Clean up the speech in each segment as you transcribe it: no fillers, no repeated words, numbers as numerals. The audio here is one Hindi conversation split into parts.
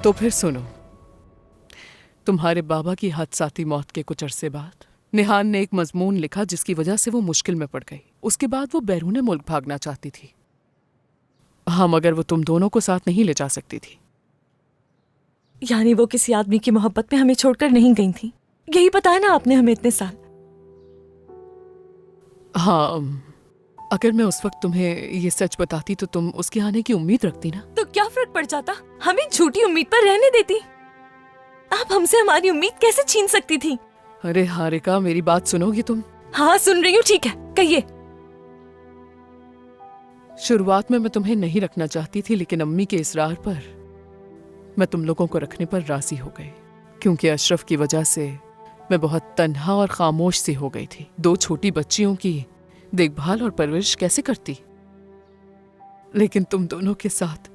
तो फिर सुनो, तुम्हारे बाबा की हादसाती मौत के कुछ अरसे बाद निहान ने एक मजमून लिखा जिसकी वजह से वो मुश्किल में पड़ गई। उसके बाद वो बैरून मुल्क भागना चाहती थी। हाँ, मगर वो तुम दोनों को साथ नहीं ले जा सकती थी। यानी वो किसी आदमी की मोहब्बत में हमें छोड़कर नहीं गई थी, यही बताया ना आपने हमें इतने साल। हाँ, अगर मैं उस वक्त तुम्हें ये सच बताती तो तुम उसके आने की उम्मीद रखती ना। तो क्या फर्क पड़ जाता, हमें झूठी उम्मीद पर रहने देती। आप हमसे हमारी उम्मीद कैसे छीन सकती थी? अरे हारिका, मेरी बात सुनोगी तुम? हाँ सुन रही हूँ, ठीक है कहिए। शुरुआत में मैं तुम्हें नहीं रखना चाहती थी, लेकिन अम्मी के इसरार पर मैं तुम लोगों को रखने पर राजी हो गई, क्योंकि अशरफ की वजह से मैं बहुत तन्हा और खामोश सी हो गई थी। 2 छोटी बच्चियों की देखभाल और परवरिश कैसे करती? लेकिन तुम दोनों के साथ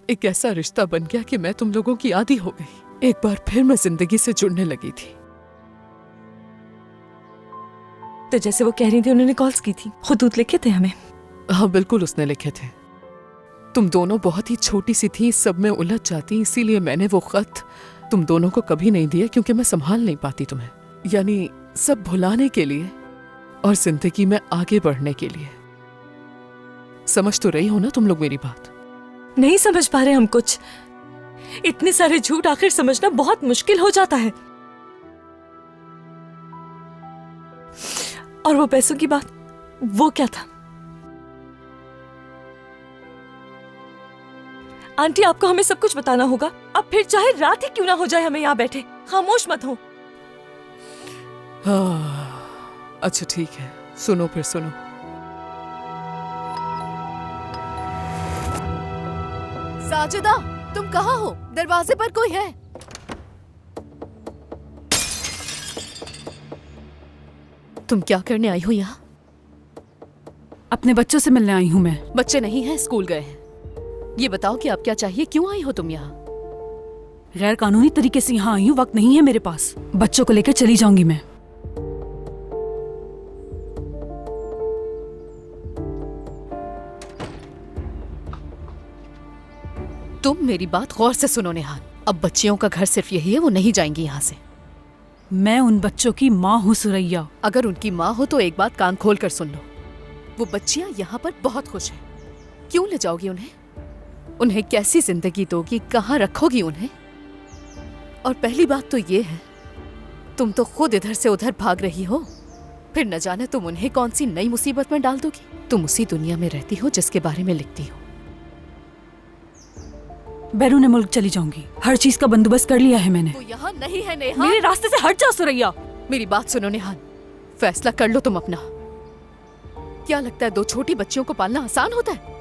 एक ऐसा रिश्ता बन गया कि मैं तुम लोगों की आदी हो गई। एक बार फिर मैं जिंदगी से जुड़ने लगी थी। तो जैसे वो कह रही थी, उन्होंने कॉल्स की थी, खुतूत लिखे थे हमें। हाँ बिल्कुल, उसने लिखे थे। तुम दोनों बहुत ही छोटी सी थी, सब में उलझ जाती, इसीलिए मैंने वो खत तुम दोनों को कभी नहीं दिया, क्योंकि मैं संभाल नहीं पाती तुम्हें। यानी सब भुलाने के लिए और जिंदगी में आगे बढ़ने के लिए। समझ तो रही हो ना तुम लोग मेरी बात? नहीं समझ पा रहे हम कुछ। इतने सारे झूठ आखिर समझना बहुत मुश्किल हो जाता है। और वो पैसों की बात, वो क्या था? आंटी, आपको हमें सब कुछ बताना होगा। अब फिर चाहे रात ही क्यों ना हो जाए, हमें यहाँ बैठे खामोश मत हो। अच्छा ठीक है, सुनो फिर सुनो। साजिदा, तुम कहाँ हो? दरवाजे पर कोई है? तुम क्या करने आई हो यहाँ? अपने बच्चों से मिलने आई हूँ मैं। बच्चे नहीं हैं, स्कूल गए हैं। ये बताओ कि आप क्या चाहिए, क्यों आई हो तुम यहाँ? गैर कानूनी तरीके से यहाँ आई हूँ, वक्त नहीं है मेरे पास। बच्चों को लेकर चली जाऊंगी मैं। तुम मेरी बात गौर से सुनो निहान। अब बच्चियों का घर सिर्फ यही है, वो नहीं जाएंगी यहाँ से। मैं उन बच्चों की माँ हूँ सुरैया। अगर उनकी माँ हो तो एक बात कान खोल कर सुन लो। वो बच्चियां यहाँ पर बहुत खुश हैं। क्यों ले जाओगी उन्हें? उन्हें कैसी जिंदगी दोगी, कहाँ रखोगी उन्हें? और पहली बात तो ये है, तुम तो खुद इधर से उधर भाग रही हो, फिर न जाने तुम उन्हें कौन सी नई मुसीबत में डाल दोगी। तुम उसी दुनिया में रहती हो जिसके बारे में लिखती हो। बैरून मुल्क चली जाऊंगी, हर चीज का बंदोबस्त कर लिया है मैंने। वो यहाँ नहीं है नेहा। मेरे रास्ते से हट जाओ सुरैया। मेरी बात सुनो निहान, फैसला कर लो तुम अपना। क्या लगता है 2 छोटी बच्चियों को पालना आसान होता है?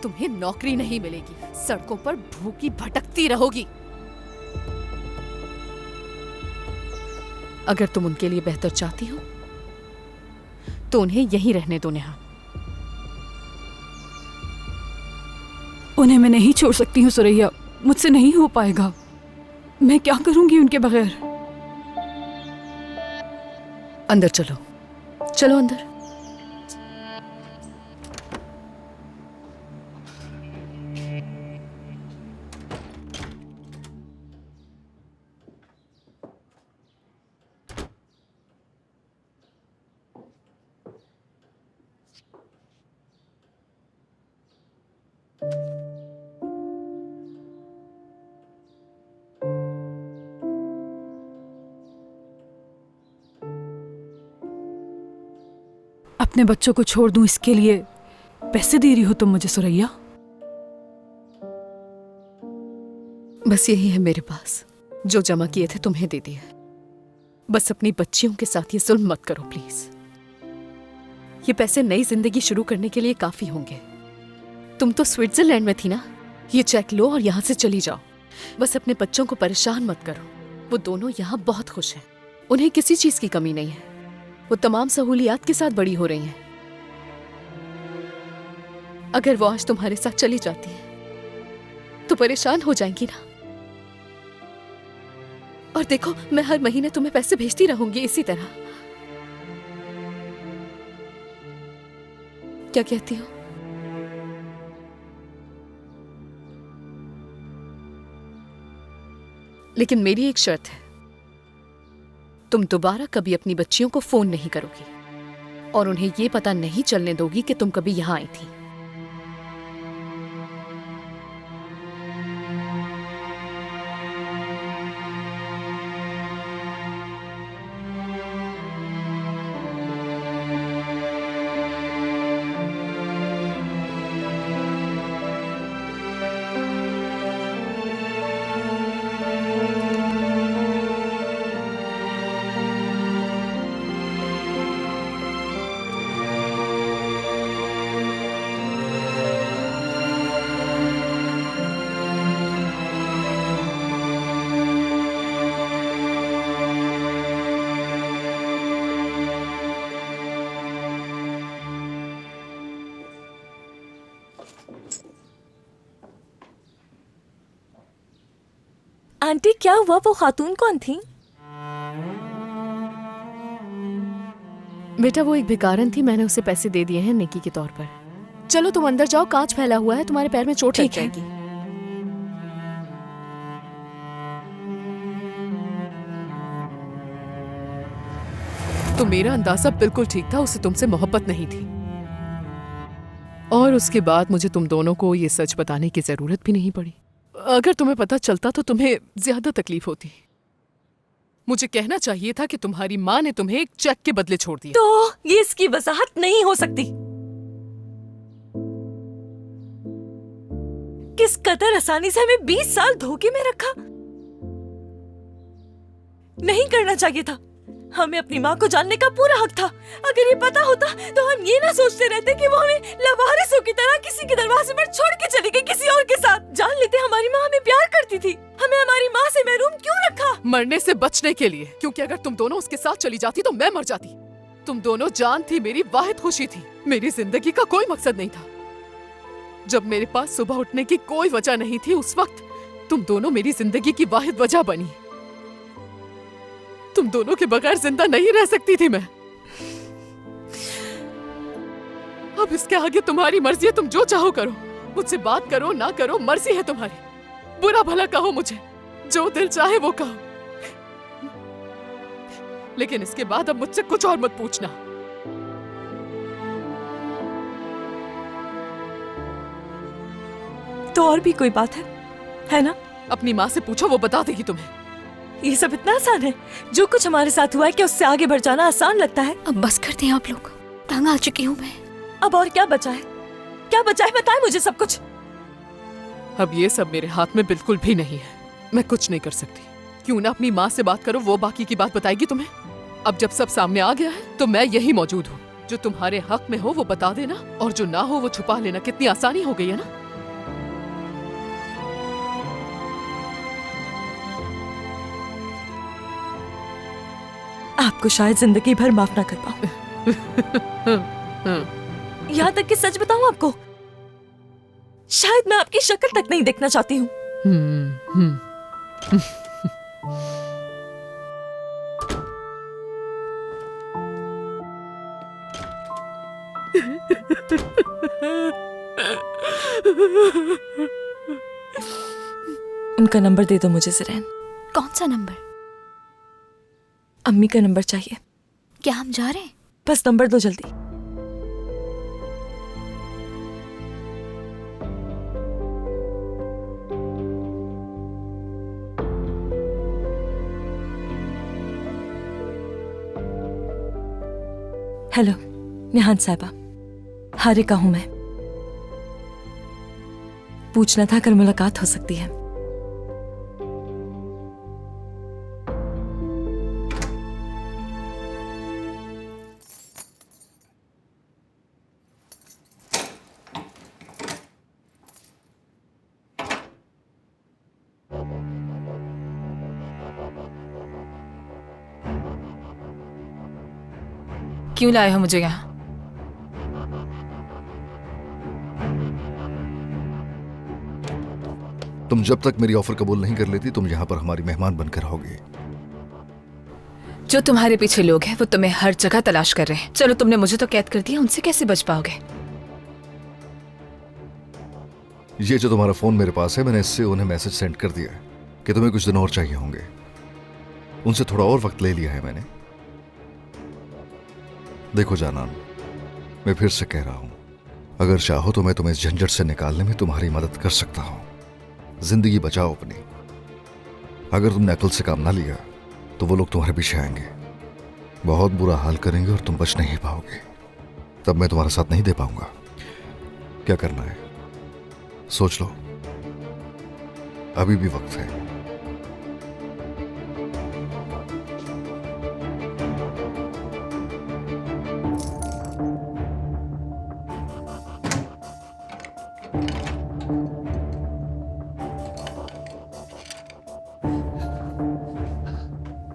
तुम्हें नौकरी नहीं मिलेगी, सड़कों पर भूखी भटकती रहोगी। अगर तुम उनके लिए बेहतर चाहती हो तो उन्हें यहीं रहने दो नेहा। उन्हें मैं नहीं छोड़ सकती हूँ सुरैया, मुझसे नहीं हो पाएगा। मैं क्या करूंगी उनके बगैर? अंदर चलो, चलो अंदर। अपने बच्चों को छोड़ दूं, इसके लिए पैसे दे रही हो तुम मुझे सुरैया? बस यही है मेरे पास, जो जमा किए थे तुम्हें दे दिए। बस अपनी बच्चियों के साथ ये जुल्म मत करो प्लीज। ये पैसे नई जिंदगी शुरू करने के लिए काफी होंगे। तुम तो स्विट्जरलैंड में थी ना, ये चेक लो और यहाँ से चली जाओ। बस अपने बच्चों को परेशान मत करो, वो दोनों यहाँ बहुत खुश हैं। उन्हें किसी चीज की कमी नहीं है, वो तमाम सहूलियात के साथ बड़ी हो रही हैं। अगर वो आज तुम्हारे साथ चली जाती है तो परेशान हो जाएंगी ना। और देखो, मैं हर महीने तुम्हें पैसे भेजती रहूंगी इसी तरह। क्या कहती हो? लेकिन मेरी एक शर्त है, तुम दोबारा कभी अपनी बच्चियों को फोन नहीं करोगी और उन्हें ये पता नहीं चलने दोगी कि तुम कभी यहां आई थी। आंटी क्या हुआ? वो खातून कौन थी? बेटा वो एक भिखारन थी, मैंने उसे पैसे दे दिए हैं नेकी के तौर पर। चलो तुम अंदर जाओ, कांच फैला हुआ है, तुम्हारे पैर में चोट लग ठीक है। जाएगी। तो मेरा अंदाजा बिल्कुल ठीक था, उसे तुमसे मोहब्बत नहीं थी। और उसके बाद मुझे तुम दोनों को ये सच बताने की जरूरत भी नहीं पड़ी। अगर तुम्हें पता चलता तो तुम्हें ज्यादा तकलीफ होती। मुझे कहना चाहिए था कि तुम्हारी माँ ने तुम्हें एक चेक के बदले छोड़ दिया। तो ये इसकी वजाहत नहीं हो सकती। किस कदर आसानी से हमें 20 साल धोखे में रखा। नहीं करना चाहिए था। हमें अपनी माँ को जानने का पूरा हक था। अगर ये पता होता तो हम ये ना सोचते रहते कि वो हमें लवारिसों की तरह किसी के दरवाजे पर छोड़ के चली गई किसी और के साथ। जान लेते हमारी माँ हमें प्यार करती थी। हमें हमारी माँ से महरूम क्यों रखा? मरने से बचने के लिए, क्योंकि अगर तुम दोनों उसके साथ चली जाती तो मैं मर जाती। तुम दोनों जान थी, मेरी वाहिद खुशी थी। मेरी जिंदगी का कोई मकसद नहीं था। जब मेरे पास सुबह उठने की कोई वजह नहीं थी, उस वक्त तुम दोनों मेरी जिंदगी की वाहिद वजह बनी। तुम दोनों के बगैर जिंदा नहीं रह सकती थी मैं। अब इसके आगे तुम्हारी मर्जी है, तुम जो चाहो करो। मुझसे बात करो ना करो, मर्जी है तुम्हारी। बुरा भला कहो मुझे, जो दिल चाहे वो कहो, लेकिन इसके बाद अब मुझसे कुछ और मत पूछना। तो और भी कोई बात है ना? अपनी माँ से पूछो, वो बता देगी तुम्हें। ये सब इतना आसान है? जो कुछ हमारे साथ हुआ है क्या उससे आगे बढ़ जाना आसान लगता है? अब बस कर दें आप लोग, तंग आ चुकी हूँ मैं। अब और क्या बचा है? क्या बचा है? बताएं मुझे सब कुछ। अब ये सब मेरे हाथ में बिल्कुल भी नहीं है। मैं कुछ नहीं कर सकती। क्यों ना अपनी माँ से बात करो, वो बाकी की बात बताएगी तुम्हें। अब जब सब सामने आ गया है तो मैं यही मौजूद हूँ। जो तुम्हारे हक में हो वो बता देना, और जो ना हो वो छुपा लेना। कितनी आसानी हो गई है ना। आपको शायद जिंदगी भर माफ ना कर पाऊं। यहाँ तक कि सच बताऊं आपको, शायद मैं आपकी शक्ल तक नहीं देखना चाहती हूँ। उनका नंबर दे दो मुझे ज़रैन। कौन सा नंबर? अम्मी का नंबर चाहिए। क्या हम जा रहे हैं? बस नंबर दो जल्दी। हेलो निहान साहिबा, हारिका हूं मैं। पूछना था कल मुलाकात हो सकती है? क्यों लाए हो मुझे यहाँ? तुम जब तक मेरी ऑफर कबूल नहीं कर लेती, तुम यहाँ पर हमारी मेहमान बनकर रहोगी। जो तुम्हारे पीछे लोग हैं वो तुम्हें हर जगह तलाश कर रहे हैं। चलो तुमने मुझे तो कैद कर दिया, उनसे कैसे बच पाओगे? ये जो तुम्हारा फोन मेरे पास है, मैंने इससे उन्हें मैसेज सेंड कर दिया है कि तुम्हें कुछ दिन और चाहिए होंगे। उनसे थोड़ा और वक्त ले लिया है मैंने। देखो जानान, मैं फिर से कह रहा हूं, अगर चाहो तो मैं तुम्हें इस झंझट से निकालने में तुम्हारी मदद कर सकता हूं। जिंदगी बचाओ अपनी। अगर तुमने अकल से काम ना लिया तो वो लोग तुम्हारे पीछे आएंगे, बहुत बुरा हाल करेंगे और तुम बच नहीं पाओगे। तब मैं तुम्हारा साथ नहीं दे पाऊंगा। क्या करना है सोच लो, अभी भी वक्त है।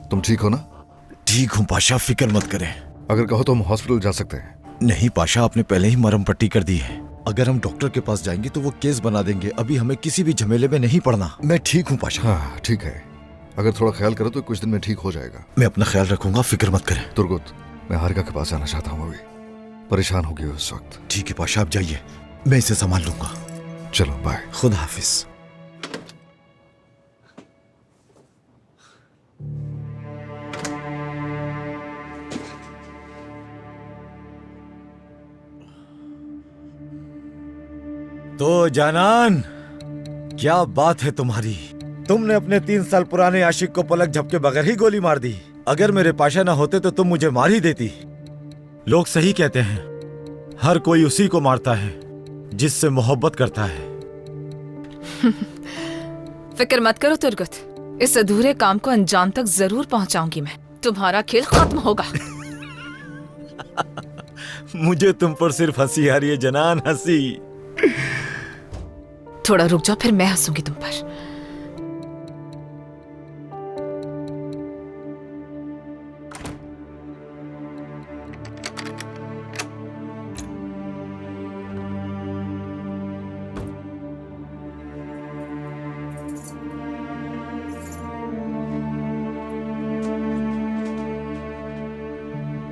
तुम ठीक हो ना? ठीक हूँ पाशा, फिक्र मत करें। अगर कहो तो हम हॉस्पिटल जा सकते हैं। नहीं पाशा, आपने पहले ही मरहम पट्टी कर दी है। अगर हम डॉक्टर के पास जाएंगे तो वो केस बना देंगे। अभी हमें किसी भी झमेले में नहीं पड़ना। मैं ठीक हूँ पाशा। हाँ ठीक है, अगर थोड़ा ख्याल करो तो कुछ दिन में ठीक हो जाएगा। मैं अपना ख्याल रखूंगा, फिक्र मत करें। तुर्गुत, मैं हारिका के पास जाना चाहता हूँ। अभी परेशान होगी उस वक्त। ठीक है पाशा, आप जाइए, मैं इसे संभाल लूंगा। चलो बाय। खुदा हाफिज। तो जानान, क्या बात है तुम्हारी। तुमने अपने 3 साल पुराने आशिक को पलक झपके बगैर ही गोली मार दी। अगर मेरे पाशा ना होते तो तुम मुझे मार ही देती। लोग सही कहते हैं, हर कोई उसी को मारता है जिससे मोहब्बत करता है। फिक्र मत करो तुर्गत, इस अधूरे काम को अंजाम तक जरूर पहुंचाऊंगी मैं। तुम्हारा खेल खत्म होगा। मुझे तुम पर सिर्फ हंसी आ रही है जनान, हंसी। थोड़ा रुक जाओ, फिर मैं हंसूंगी तुम पर।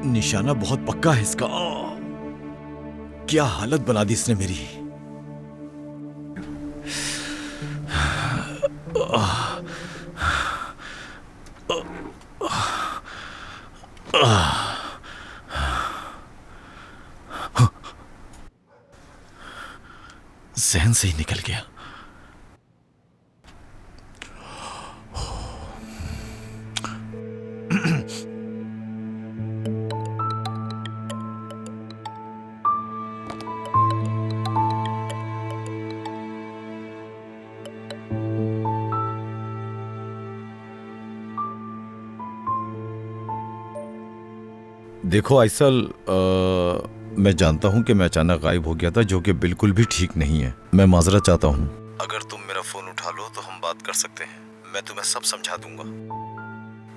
निशाना बहुत पक्का है इसका। क्या हालत बना दी इसने मेरी। जहन से ही निकल गया। देखो आइसल, मैं जानता हूं कि मैं अचानक गायब हो गया था, जो कि बिल्कुल भी ठीक नहीं है। मैं माजरत चाहता हूं। अगर तुम मेरा फोन उठा लो तो हम बात कर सकते हैं। मैं तुम्हें सब समझा दूंगा।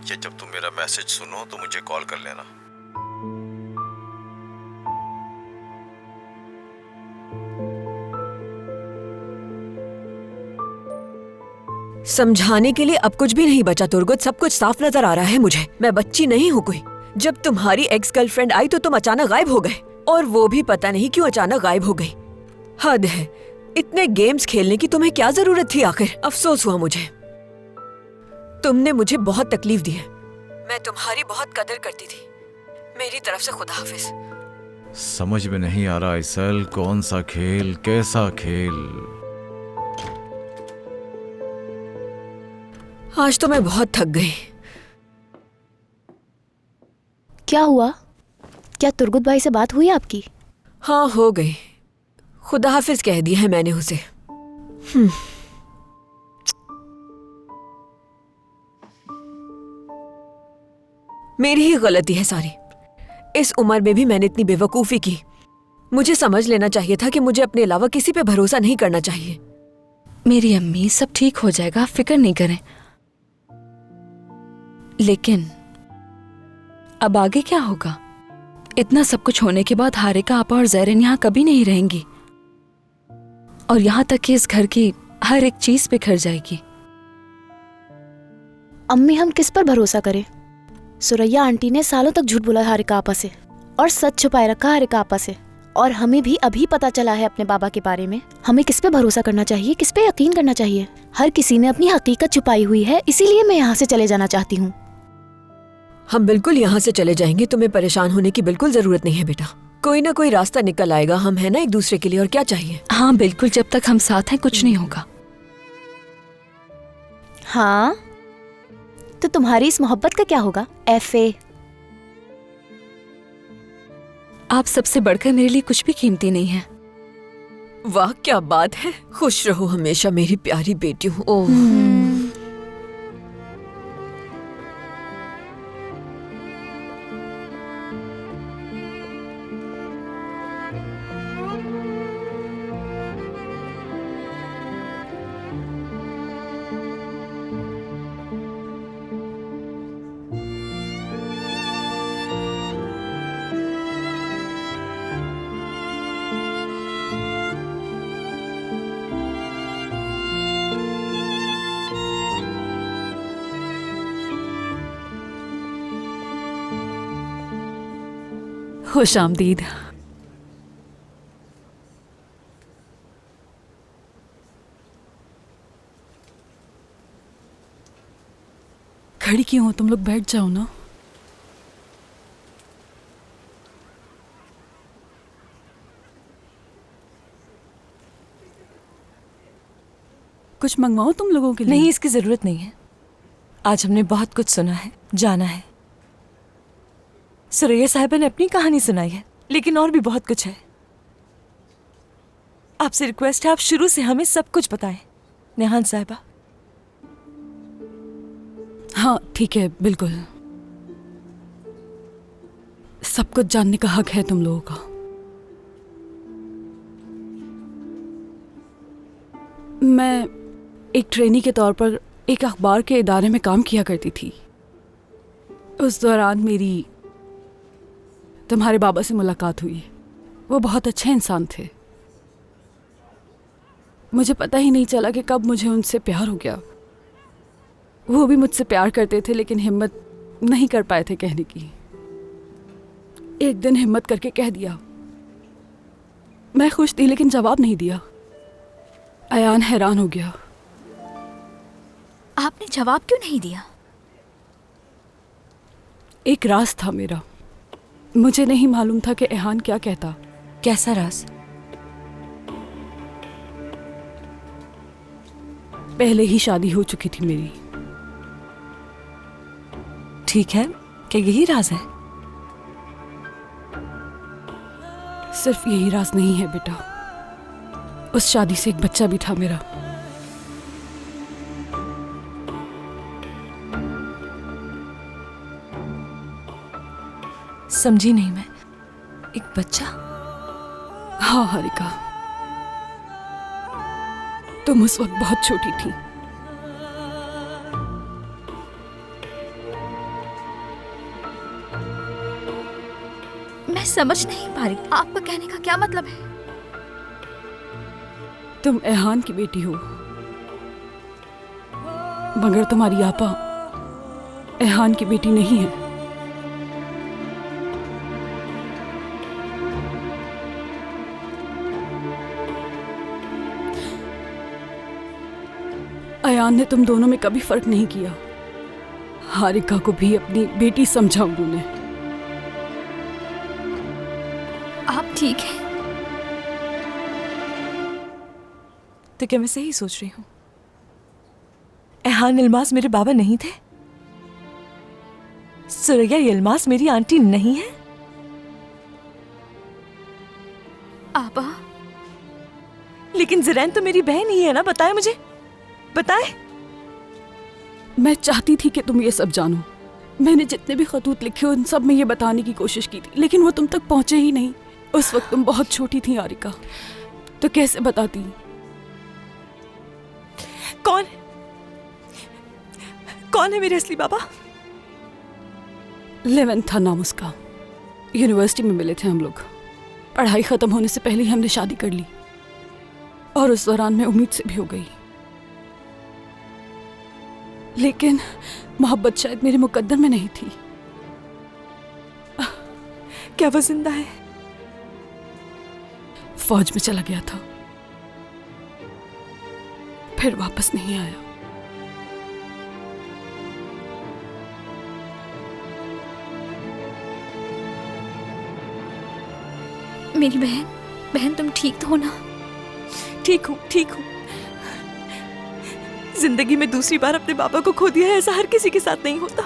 या जब तुम मेरा मैसेज सुनो तो मुझे कॉल कर लेना। समझाने के लिए अब कुछ भी नहीं बचा तुर्गुत। सब कुछ साफ नजर आ रहा है मुझे। मैं बच्ची नहीं हूँ कोई। जब तुम्हारी एक्स गर्लफ्रेंड आई तो तुम अचानक गायब हो गए, और वो भी पता नहीं क्यों अचानक गायब हो गई। हद है, इतने गेम्स खेलने की तुम्हें क्या जरूरत थी आखिर। अफसोस हुआ मुझे। तुमने मुझे बहुत तकलीफ दी है। मैं तुम्हारी बहुत कदर करती थी। मेरी तरफ से खुदा हाफिज। समझ में नहीं आ रहा आइसल, कौन सा खेल, कैसा खेल। आज तो मैं बहुत थक गई। क्या हुआ? क्या तुर्गुत भाई से बात हुई आपकी? हाँ, हो गई। खुदा हाफिज कह दिया है मैंने उसे। मेरी ही गलती है सारी। इस उम्र में भी मैंने इतनी बेवकूफी की। मुझे समझ लेना चाहिए था कि मुझे अपने अलावा किसी पे भरोसा नहीं करना चाहिए। मेरी अम्मी, सब ठीक हो जाएगा, आप फिक्र नहीं करें। लेकिन अब आगे क्या होगा? इतना सब कुछ होने के बाद हारिका, आपा और ज़ैरिन यहाँ कभी नहीं रहेंगी, और यहाँ तक कि इस घर की हर एक चीज बिखर जाएगी। अम्मी, हम किस पर भरोसा करें? सुरैया आंटी ने सालों तक झूठ बोला हारिका आपा से, और सच छुपाए रखा हारिका आपा से, और हमें भी अभी पता चला है अपने बाबा के बारे में। हमें किस पे भरोसा करना चाहिए, किस पे यकीन करना चाहिए? हर किसी ने अपनी हकीकत छुपाई हुई है, इसीलिए मैं यहाँ से चले जाना चाहती हूँ। हम बिल्कुल यहाँ से चले जाएंगे, तुम्हें परेशान होने की बिल्कुल जरूरत नहीं है बेटा। कोई ना कोई रास्ता निकल आएगा, हम है ना एक दूसरे के लिए, और क्या चाहिए। हाँ बिल्कुल, जब तक हम साथ हैं कुछ नहीं होगा। हाँ, तो तुम्हारी इस मोहब्बत का क्या होगा? एफए, आप सबसे बढ़कर मेरे लिए कुछ भी कीमती नहीं है। वाह क्या बात है, खुश रहो हमेशा मेरी प्यारी बेटी हूँ। ओह खुश आमदीद। खड़ी क्यों हो तुम लोग? बैठ जाओ ना। कुछ मंगवाओ तुम लोगों के लिए? नहीं, इसकी जरूरत नहीं है। आज हमने बहुत कुछ सुना है, जाना है। सुरैया साहिबा ने अपनी कहानी सुनाई है, लेकिन और भी बहुत कुछ है। आपसे रिक्वेस्ट है, आप शुरू से हमें सब कुछ बताएं। नेहान साहिबा। हाँ ठीक है, बिल्कुल। सब कुछ जानने का हक है तुम लोगों का। मैं एक ट्रेनी के तौर पर एक अखबार के इदारे में काम किया करती थी। उस दौरान मेरी तुम्हारे बाबा से मुलाकात हुई। वो बहुत अच्छे इंसान थे। मुझे पता ही नहीं चला कि कब मुझे उनसे प्यार हो गया। वो भी मुझसे प्यार करते थे, लेकिन हिम्मत नहीं कर पाए थे कहने की। एक दिन हिम्मत करके कह दिया। मैं खुश थी, लेकिन जवाब नहीं दिया। अयान हैरान हो गया। आपने जवाब क्यों नहीं दिया? एक राज था मेरा। मुझे नहीं मालूम था कि एहान क्या कहता। कैसा राज? पहले ही शादी हो चुकी थी मेरी। ठीक है, क्या यही राज है? सिर्फ यही राज नहीं है बेटा। उस शादी से एक बच्चा भी था मेरा। समझी नहीं मैं। एक बच्चा? हाँ हारिका, तुम उस वक्त बहुत छोटी थी। मैं समझ नहीं पा रही, आपका कहने का क्या मतलब है? तुम एहान की बेटी हो, मगर तुम्हारी आपा एहान की बेटी नहीं है। अयान ने तुम दोनों में कभी फर्क नहीं किया। हारिका को भी अपनी बेटी समझा उन्होंने। आप ठीक है? तो क्या मैं सही सोच रही हूँ? एहान इल्मास मेरे बाबा नहीं थे? सुरैया इल्मास मेरी आंटी नहीं है? आपा, लेकिन ज़रैन तो मेरी बहन ही है ना। बताए मुझे, बताए। मैं चाहती थी कि तुम ये सब जानो। मैंने जितने भी खतूत लिखे उन सब में ये बताने की कोशिश की थी, लेकिन वो तुम तक पहुंचे ही नहीं। उस वक्त तुम बहुत छोटी थी हारिका, तो कैसे बताती? कौन है मेरे असली बाबा? लेवेंथ था नाम उसका। यूनिवर्सिटी में मिले थे हम लोग। पढ़ाई खत्म होने से पहले ही हमने शादी कर ली, और उस दौरान मैं उम्मीद से भी हो गई। लेकिन मोहब्बत शायद मेरे मुकद्दर में नहीं थी। क्या वो जिंदा है? फौज में चला गया था, फिर वापस नहीं आया। मेरी बहन तुम ठीक तो हो ना? ठीक हूँ। जिंदगी में दूसरी बार अपने बाबा को खो दिया है, ऐसा हर किसी के साथ नहीं होता।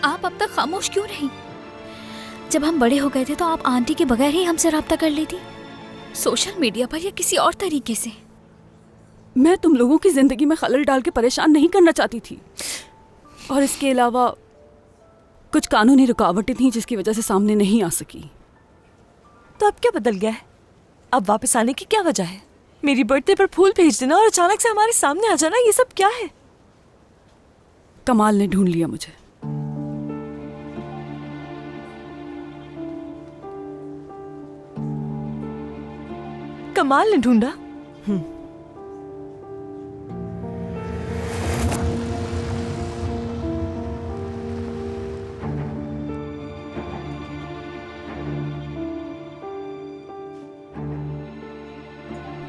आप अब तक खामोश क्यों रही? जब हम बड़े हो गए थे तो आप आंटी के बगैर ही हमसे राब्ता कर लेती, सोशल मीडिया पर या किसी और तरीके से। मैं तुम लोगों की जिंदगी में खलल डाल के परेशान नहीं करना चाहती थी, और इसके अलावा कुछ कानूनी रुकावटें थीं जिसकी वजह से सामने नहीं आ सकी। तो अब क्या बदल गया है? अब वापस आने की क्या वजह है? मेरी बर्थडे पर फूल भेज देना और अचानक से हमारे सामने आ जाना, ये सब क्या है? कमाल ने ढूंढ लिया मुझे। कमाल ने ढूंढा?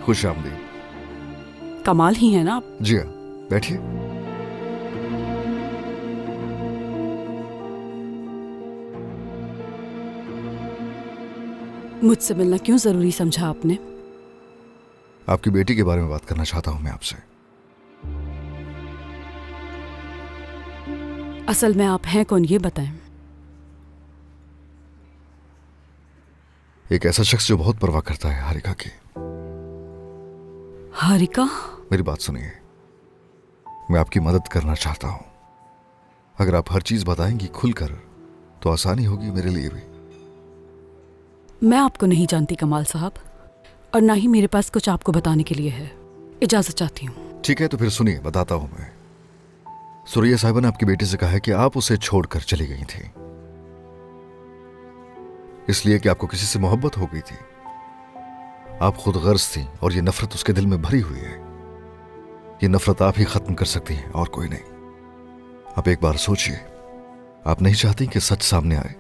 खुश आमदीद। कमाल ही है ना आप? जी हाँ, बैठिए। मुझसे मिलना क्यों जरूरी समझा आपने? आपकी बेटी के बारे में बात करना चाहता हूं मैं आपसे। असल में आप हैं कौन, ये बताएं। एक ऐसा शख्स जो बहुत परवाह करता है हारिका की। हारिका? मेरी बात सुनिए, मैं आपकी मदद करना चाहता हूं। अगर आप हर चीज बताएंगी खुलकर तो आसानी होगी मेरे लिए भी। मैं आपको नहीं जानती कमाल साहब, और ना ही मेरे पास कुछ आपको बताने के लिए है। इजाजत चाहती हूँ। ठीक है, तो फिर सुनिए, बताता हूं मैं। सुरैया साहिबा ने आपकी बेटी से कहा है कि आप उसे छोड़कर चली गई थी, इसलिए कि आपको किसी से मोहब्बत हो गई थी। आप खुद गर्ज थी और ये नफरत उसके दिल में भरी हुई है। ये नफरत आप ही खत्म कर सकती हैं और कोई नहीं। आप एक बार सोचिए, आप नहीं चाहती कि सच सामने आए,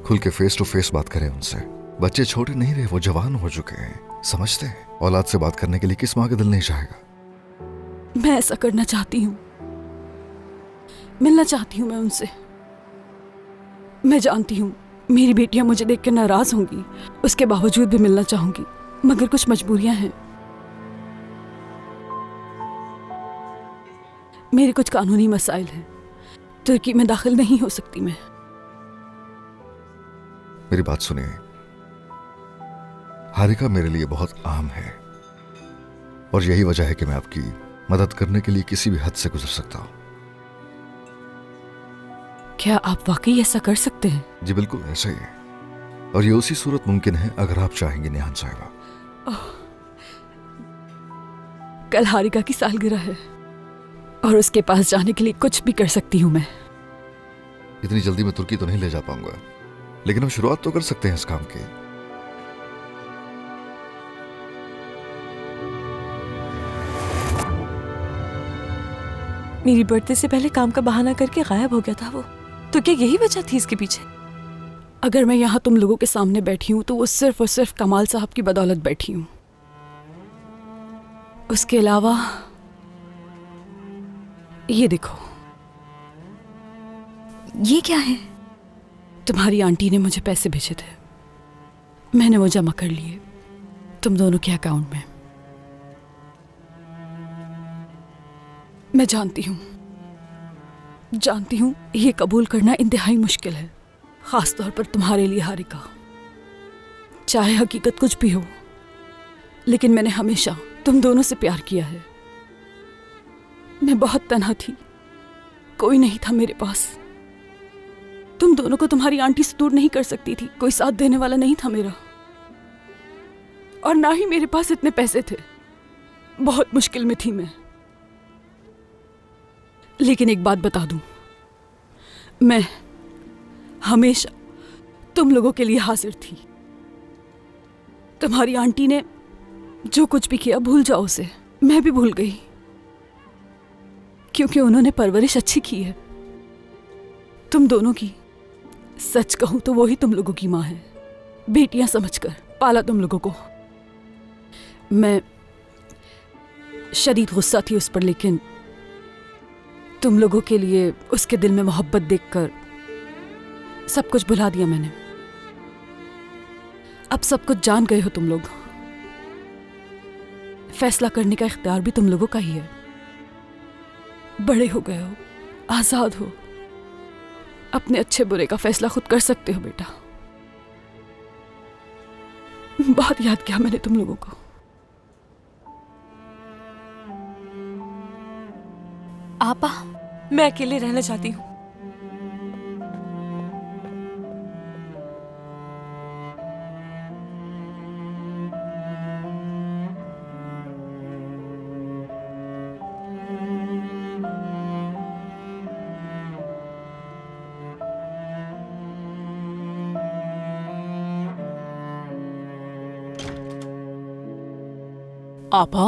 खुल के फेस टू फेस बात करें उनसे। बच्चे छोटे नहीं रहे, वो जवान हो चुके हैं, समझते हैं। औलाद से बात करने के लिए किस माँ का दिल नहीं चाहेगा? मैं ऐसा करना चाहती हूँ, मिलना चाहती हूँ मैं उनसे। मैं जानती हूँ मेरी बेटियां मुझे देख कर नाराज होंगी, उसके बावजूद भी मिलना चाहूंगी, मगर कुछ मजबूरियां हैं। मेरे कुछ कानूनी मसाइल हैं, तुर्की में दाखिल नहीं हो सकती मैं। मेरी बात सुनिए, हारिका मेरे लिए बहुत आम है और यही वजह है कि मैं आपकी मदद करने के लिए किसी भी हद से गुजर सकता हूं। क्या आप वाकई ऐसा कर सकते हैं? जी बिल्कुल, ऐसा ही है, और ये उसी सूरत मुमकिन है अगर आप चाहेंगे निहान साहिबा। कल हारिका की सालगिरह है और उसके पास जाने के लिए कुछ भी कर सकती हूँ मैं। इतनी जल्दी मैं तुर्की तो नहीं ले जा पाऊंगा, लेकिन हम शुरुआत तो कर सकते हैं इस काम की। मेरी बर्थडे से पहले काम का बहाना करके गायब हो गया था वो, तो क्या यही वजह थी इसके पीछे? अगर मैं यहाँ तुम लोगों के सामने बैठी हूँ तो वो सिर्फ और सिर्फ कमाल साहब की बदौलत बैठी हूँ। उसके अलावा ये देखो। ये क्या है? तुम्हारी आंटी ने मुझे पैसे भेजे थे, मैंने वो जमा कर लिए तुम दोनों के अकाउंट में। मैं जानती हूँ ये कबूल करना इंतहाई मुश्किल है, खास तौर पर तुम्हारे लिए हारिका। चाहे हकीकत कुछ भी हो, लेकिन मैंने हमेशा तुम दोनों से प्यार किया है। मैं बहुत तन्हा थी, कोई नहीं था मेरे पास। तुम दोनों को तुम्हारी आंटी से दूर नहीं कर सकती थी, कोई साथ देने वाला नहीं था मेरा, और ना ही मेरे पास इतने पैसे थे। बहुत मुश्किल में थी मैं। लेकिन एक बात बता दूं, मैं हमेशा तुम लोगों के लिए हाजिर थी। तुम्हारी आंटी ने जो कुछ भी किया भूल जाओ उसे, मैं भी भूल गई, क्योंकि उन्होंने परवरिश अच्छी की है तुम दोनों की। सच कहूं तो वो ही तुम लोगों की माँ है, बेटियां समझकर पाला तुम लोगों को। मैं शदीद गुस्सा थी उस पर, लेकिन तुम लोगों के लिए उसके दिल में मोहब्बत देखकर सब कुछ भुला दिया मैंने। अब सब कुछ जान गए हो तुम लोग। फैसला करने का इख्तियार भी तुम लोगों का ही है। बड़े हो गए हो, आजाद हो, अपने अच्छे बुरे का फैसला खुद कर सकते हो बेटा। बहुत याद किया मैंने तुम लोगों को। आपा, मैं अकेले रहना चाहती हूँ। आपा,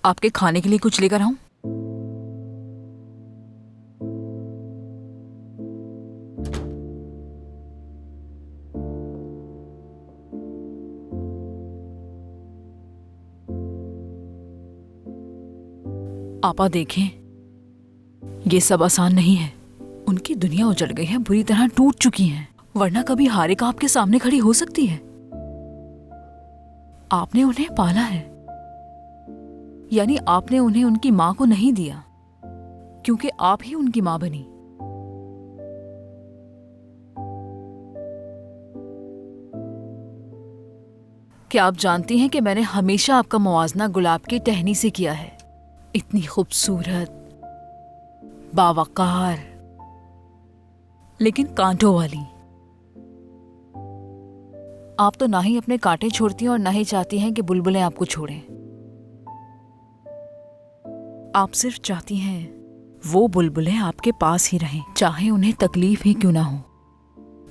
आपके खाने के लिए कुछ लेकर आऊं? आपा देखें, ये सब आसान नहीं है। उनकी दुनिया उजड़ गई है, बुरी तरह टूट चुकी है, वरना कभी हारिका आपके सामने खड़ी हो सकती है। आपने उन्हें पाला है, यानी आपने उन्हें उनकी मां को नहीं दिया, क्योंकि आप ही उनकी मां बनी। क्या आप जानती हैं कि मैंने हमेशा आपका मुआवजा गुलाब की टहनी से किया है? इतनी खूबसूरत, बावकार, लेकिन कांटों वाली। आप तो ना ही अपने कांटे छोड़ती हैं और ना ही चाहती हैं कि बुलबुलें आपको छोड़ें। आप सिर्फ चाहती हैं वो बुलबुलें आपके पास ही रहें, चाहे उन्हें तकलीफ ही क्यों ना हो।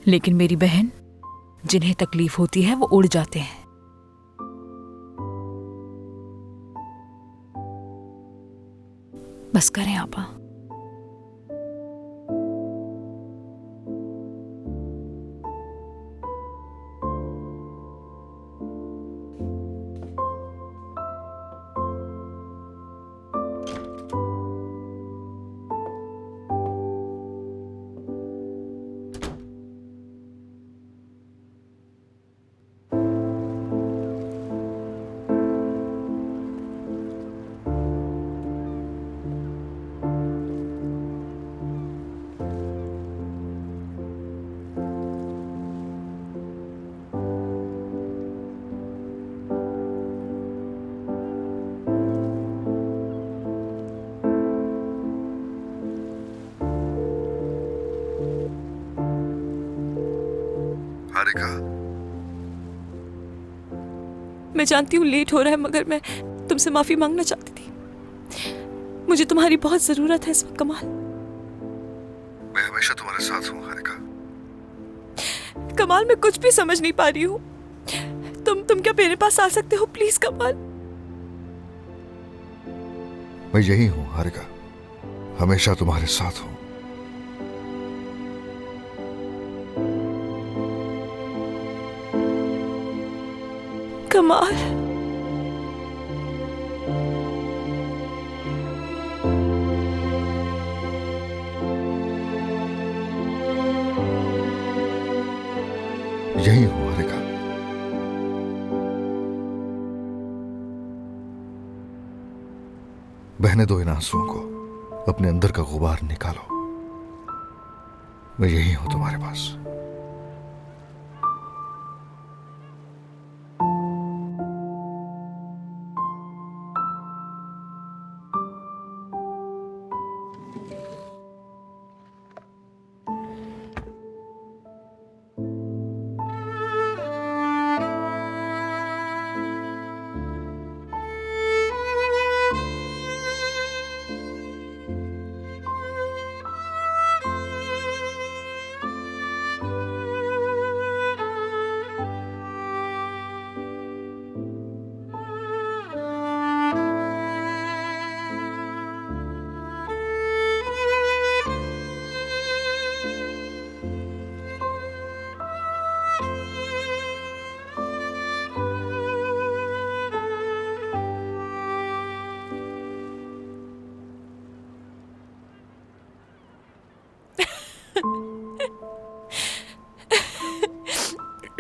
लेकिन मेरी बहन, जिन्हें तकलीफ होती है वो उड़ जाते हैं। बस करें आपा। हारिका, मैं जानती हूँ लेट हो रहा है, मगर मैं तुमसे माफी मांगना चाहती थी। मुझे तुम्हारी बहुत जरूरत है इस वक्त कमाल। मैं हमेशा तुम्हारे साथ हूँ हारिका। कमाल, मैं कुछ भी समझ नहीं पा रही हूँ। तुम क्या मेरे पास आ सकते हो प्लीज कमाल? मैं यही हूँ हारिका, हमेशा तुम्हारे साथ हूँ। कमाल, यही हूँ हारिका। बहने दो इन आंसुओं को, अपने अंदर का गुबार निकालो। मैं यही हूं तुम्हारे पास।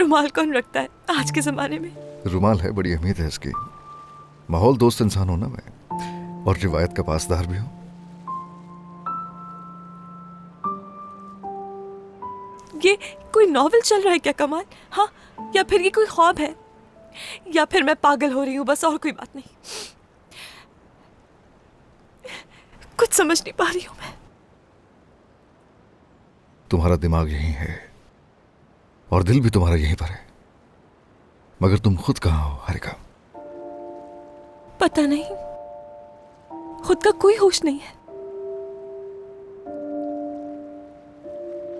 रुमाल कौन रखता है आज के जमाने में? रुमाल है, बड़ी अहमियत है इसकी। माहौल दोस्त इंसान हूं ना मैं, और रिवायत का पासदार भी हूं। ये कोई नॉवेल चल रहा है क्या कमाल? हाँ, या फिर ये कोई ख्वाब है, या फिर मैं पागल हो रही हूँ, बस और कोई बात नहीं। कुछ समझ नहीं पा रही हूँ मैं। तुम्हारा दिमाग यहीं है और दिल भी तुम्हारा यहीं पर है, मगर तुम खुद कहाँ हो हारिका? पता नहीं, खुद का कोई होश नहीं है।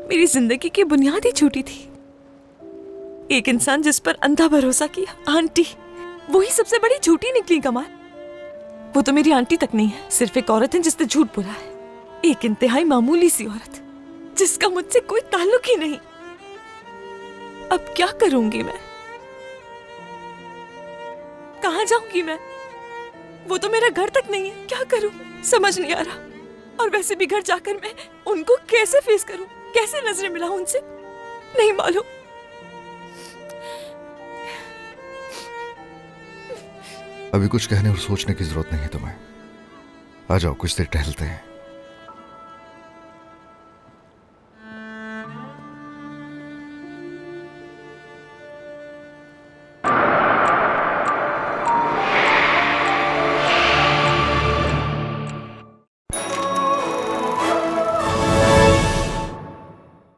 मेरी जिंदगी की बुनियाद ही छूटी थी। एक इंसान जिस पर अंधा भरोसा किया, आंटी, वही सबसे बड़ी झूठी निकली कमाल। वो तो मेरी आंटी तक नहीं है, सिर्फ एक औरत है जिसने झूठ बोला है। एक इंतहाई मामूली सी औरत जिसका मुझसे कोई ताल्लुक ही नहीं। अब क्या करूंगी मैं? कहाँ जाऊंगी मैं? वो तो मेरा घर तक नहीं है, क्या करूं समझ नहीं आ रहा। और वैसे भी घर जाकर मैं उनको कैसे फेस करूं, कैसे नजरें मिलाऊं उनसे, नहीं मालूम। अभी कुछ कहने और सोचने की जरूरत नहीं है तुम्हें। आ जाओ, कुछ देर टहलते हैं।